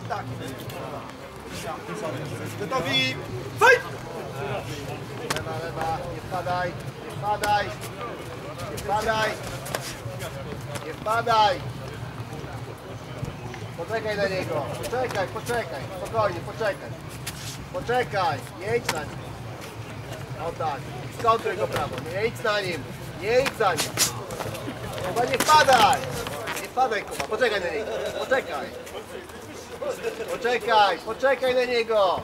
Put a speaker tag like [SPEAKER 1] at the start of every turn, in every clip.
[SPEAKER 1] Tak. Gotowi. Fight! Lewa, lewa, nie wpadaj, nie wpadaj, nie wpadaj, nie wpadaj. Poczekaj na niego, poczekaj, poczekaj, spokojnie, poczekaj. Poczekaj, nie idź na nim. O tak, skontruj go prawo, nie idź na nim, nie idź za nim. Chyba nie wpadaj, nie wpadaj Kuba, poczekaj na niego, poczekaj. Poczekaj, poczekaj na niego.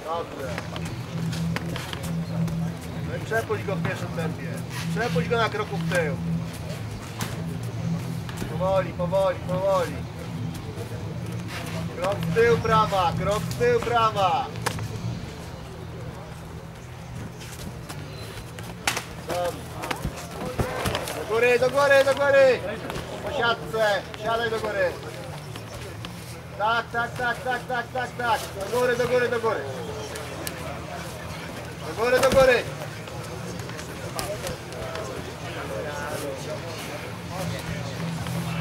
[SPEAKER 1] Dobrze. No i przepuść go w pierwszym tempie. Przepuść go na kroku w tył. Powoli, powoli, powoli. Krok w tył prawa, krok w tył prawa. Dobrze. Do góry, do góry, do góry. Po siatce, siadaj do góry. Tak, tak, tak, tak, tak, tak, tak. Do góry, do góry, do góry. Do góry, do góry.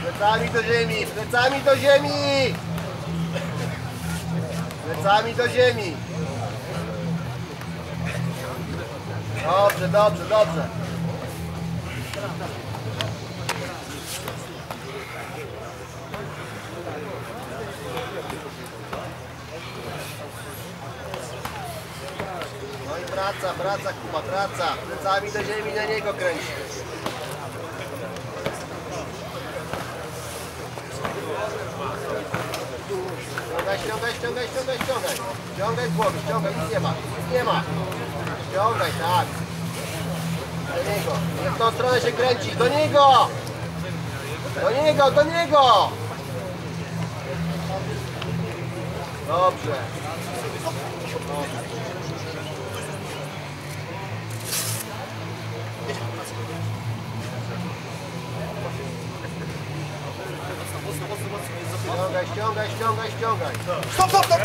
[SPEAKER 1] Plecami do ziemi, plecami do ziemi. Plecami do ziemi. Dobrze, dobrze, dobrze. No i wraca, wraca Kuba, wraca. Plecami do ziemi, na niego kręci. Ściągaj, ściągaj, ściągaj, ściągaj, ściągaj. Ściągaj z głowy, ściągaj, nic nie ma, nic nie ma. Ściągaj, tak. Do niego. Nie w tą stronę się kręcisz, do niego! Do niego, do niego! Dobrze. Ściągaj, ściągaj, ściągaj, ściągaj.
[SPEAKER 2] Stop, stop, stop!